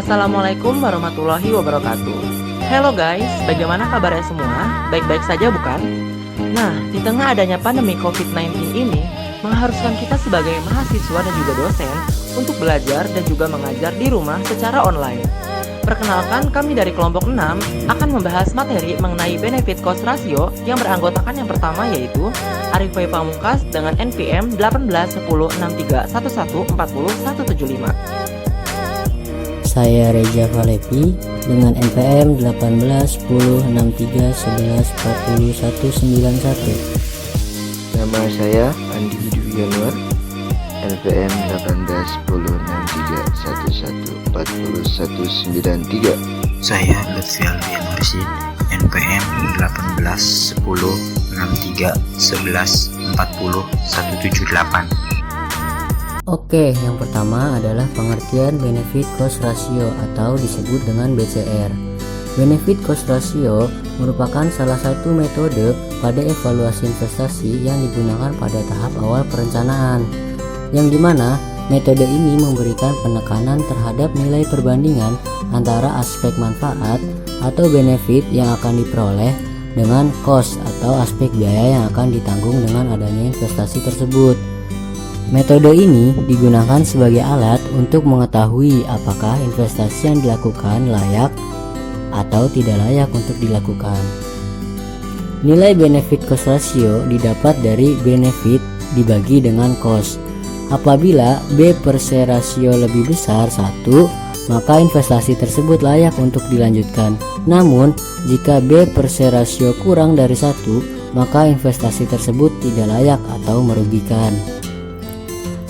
Assalamualaikum warahmatullahi wabarakatuh. Hello guys, bagaimana kabarnya semua? Baik-baik saja bukan? Nah, di tengah adanya pandemi COVID-19 ini mengharuskan kita sebagai mahasiswa dan juga dosen untuk belajar dan juga mengajar di rumah secara online. Perkenalkan, kami dari kelompok 6 akan membahas materi mengenai benefit cost ratio yang beranggotakan yang pertama yaitu Arif W. Pamungkas dengan NPM 18106311401175. Saya Reza Valepi dengan NPM 181063114191. Nama saya Andi Dwi Yanuar, NPM 181063114193. Saya Lutfi Alfian Mursid, NPM 18106311401178. Oke, yang pertama adalah pengertian benefit cost ratio atau disebut dengan BCR. Benefit cost ratio merupakan salah satu metode pada evaluasi investasi yang digunakan pada tahap awal perencanaan, yang dimana metode ini memberikan penekanan terhadap nilai perbandingan antara aspek manfaat atau benefit yang akan diperoleh dengan cost atau aspek biaya yang akan ditanggung dengan adanya investasi tersebut. Metode ini digunakan sebagai alat untuk mengetahui apakah investasi yang dilakukan layak atau tidak layak untuk dilakukan. Nilai benefit cost ratio didapat dari benefit dibagi dengan cost. Apabila B per C rasio lebih besar 1, maka investasi tersebut layak untuk dilanjutkan. Namun, jika B per C rasio kurang dari 1, maka investasi tersebut tidak layak atau merugikan.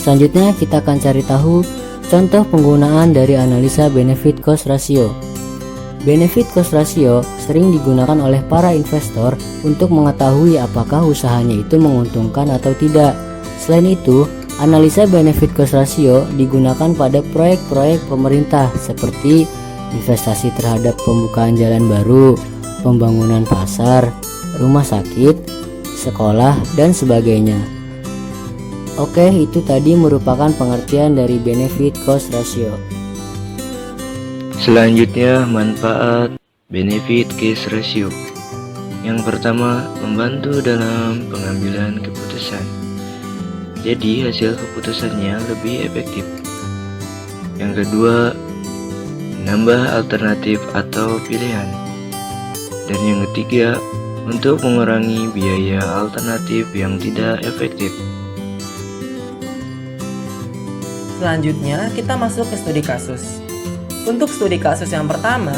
Selanjutnya kita akan cari tahu contoh penggunaan dari analisa benefit cost ratio. Benefit cost ratio sering digunakan oleh para investor untuk mengetahui apakah usahanya itu menguntungkan atau tidak. Selain itu, analisa benefit cost ratio digunakan pada proyek-proyek pemerintah seperti investasi terhadap pembukaan jalan baru, pembangunan pasar, rumah sakit, sekolah, dan sebagainya. Oke, itu tadi merupakan pengertian dari benefit cost ratio. Selanjutnya, manfaat benefit cost ratio. Yang pertama, membantu dalam pengambilan keputusan. Jadi, hasil keputusannya lebih efektif. Yang kedua, menambah alternatif atau pilihan. Dan yang ketiga, untuk mengurangi biaya alternatif yang tidak efektif. Selanjutnya, kita masuk ke studi kasus. Untuk studi kasus yang pertama,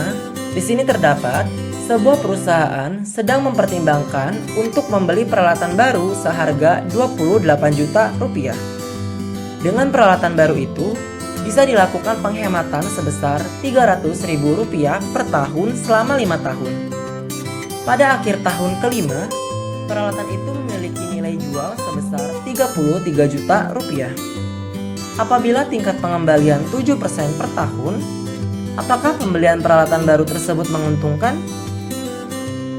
di sini terdapat sebuah perusahaan sedang mempertimbangkan untuk membeli peralatan baru seharga 28 juta rupiah. Dengan peralatan baru itu, bisa dilakukan penghematan sebesar 300.000 rupiah per tahun selama 5 tahun. Pada akhir tahun kelima, peralatan itu memiliki nilai jual sebesar 33 juta rupiah. Apabila tingkat pengembalian 7% per tahun, apakah pembelian peralatan baru tersebut menguntungkan?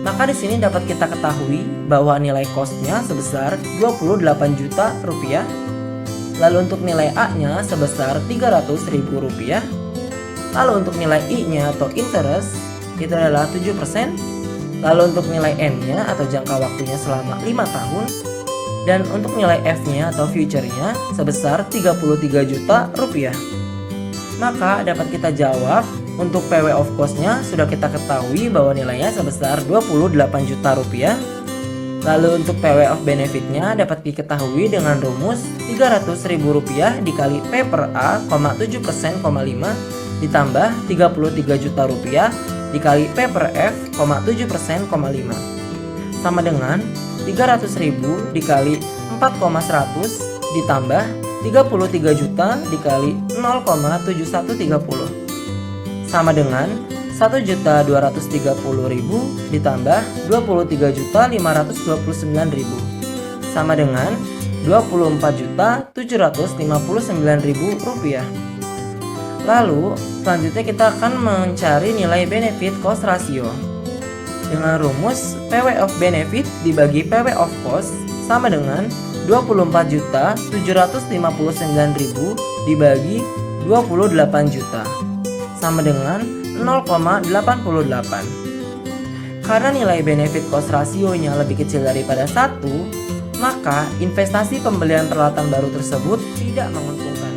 Maka di sini dapat kita ketahui bahwa nilai cost-nya sebesar 28 juta rupiah. Lalu untuk nilai A-nya sebesar 300.000 rupiah. Lalu untuk nilai I-nya atau interest itu adalah 7%. Lalu untuk nilai N-nya atau jangka waktunya selama 5 tahun. Dan untuk nilai F-nya atau future-nya sebesar 33 juta rupiah. Maka dapat kita jawab untuk PW of cost-nya sudah kita ketahui bahwa nilainya sebesar 28 juta rupiah. Lalu untuk PW of benefit-nya dapat diketahui dengan rumus 300.000 rupiah dikali P per A, 7%,5 ditambah 33 juta rupiah dikali P per F, 7%,5 sama dengan 300.000 dikali 4,100 ditambah 33 juta dikali 0,7130 sama dengan 1.230.000 ditambah 23.529.000 sama dengan 24.759.000 rupiah. Lalu selanjutnya kita akan mencari nilai benefit cost ratio dengan rumus PW of benefit dibagi PW of cost sama dengan 24.759.000 dibagi 28 juta sama dengan 0,88. Karena nilai benefit cost rasionya lebih kecil daripada 1, maka investasi pembelian peralatan baru tersebut tidak menguntungkan.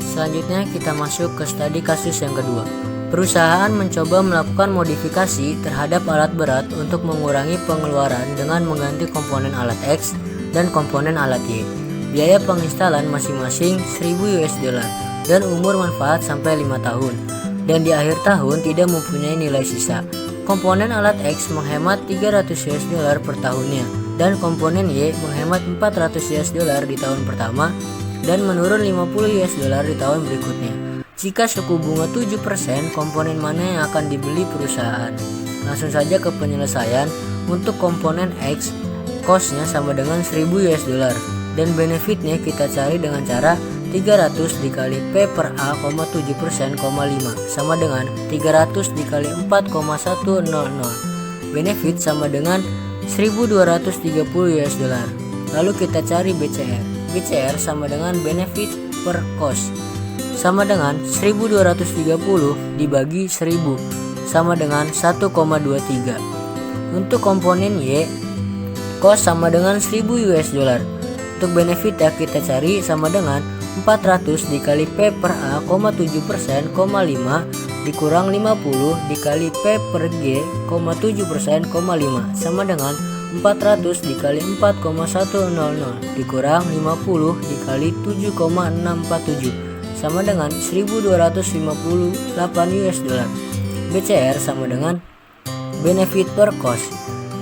Selanjutnya kita masuk ke studi kasus yang kedua. Perusahaan mencoba melakukan modifikasi terhadap alat berat untuk mengurangi pengeluaran dengan mengganti komponen alat X dan komponen alat Y. Biaya penginstalan masing-masing $1.000 dan umur manfaat sampai 5 tahun. Dan di akhir tahun tidak mempunyai nilai sisa. Komponen alat X menghemat $300 per tahunnya dan komponen Y menghemat $400 di tahun pertama dan menurun $50 di tahun berikutnya. Jika suku bunga 7%, komponen mana yang akan dibeli perusahaan? Langsung saja ke penyelesaian. Untuk komponen X, cost-nya sama dengan $1.000 dan benefitnya kita cari dengan cara 300 dikali P per A, 7%, 5 sama dengan 300 dikali 4,100. Benefit sama dengan $1.230. Lalu kita cari BCR. BCR sama dengan benefit per cost, sama dengan 1230 dibagi 1000 sama dengan 1,23. Untuk komponen Y, cost sama dengan $1.000. Untuk benefit ya kita cari sama dengan 400 dikali P per A, 7%, 5 dikurang 50 dikali P per G, 7%, 5 sama dengan 400 dikali 4,100 dikurang 50 dikali 7,647 sama dengan $1.258. BCR sama dengan benefit per cost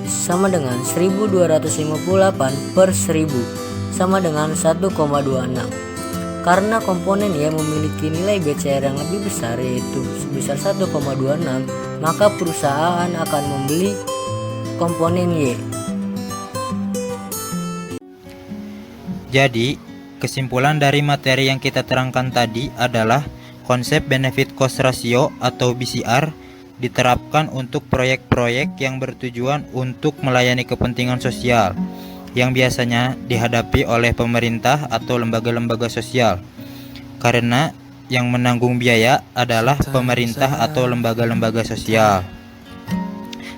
sama dengan 1.258 per 1000 sama dengan 1,26. Karena komponen Y memiliki nilai BCR yang lebih besar yaitu sebesar 1,26, maka perusahaan akan membeli komponen Y. Jadi, kesimpulan dari materi yang kita terangkan tadi adalah konsep benefit cost ratio atau BCR diterapkan untuk proyek-proyek yang bertujuan untuk melayani kepentingan sosial yang biasanya dihadapi oleh pemerintah atau lembaga-lembaga sosial, karena yang menanggung biaya adalah pemerintah atau lembaga-lembaga sosial.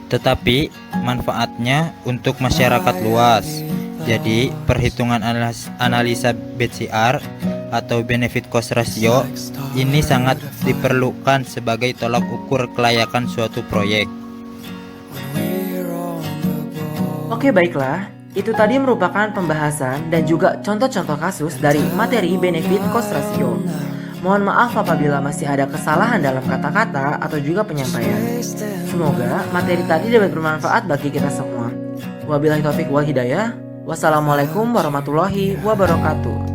Tetapi manfaatnya untuk masyarakat luas. Jadi perhitungan analisa BCR atau benefit cost ratio ini sangat diperlukan sebagai tolak ukur kelayakan suatu proyek. Oke, baiklah. Itu tadi merupakan pembahasan dan juga contoh-contoh kasus dari materi benefit cost ratio. Mohon maaf apabila masih ada kesalahan dalam kata-kata atau juga penyampaian. Semoga materi tadi dapat bermanfaat bagi kita semua. Wabillahi taufiq wal hidayah. Wassalamualaikum warahmatullahi wabarakatuh.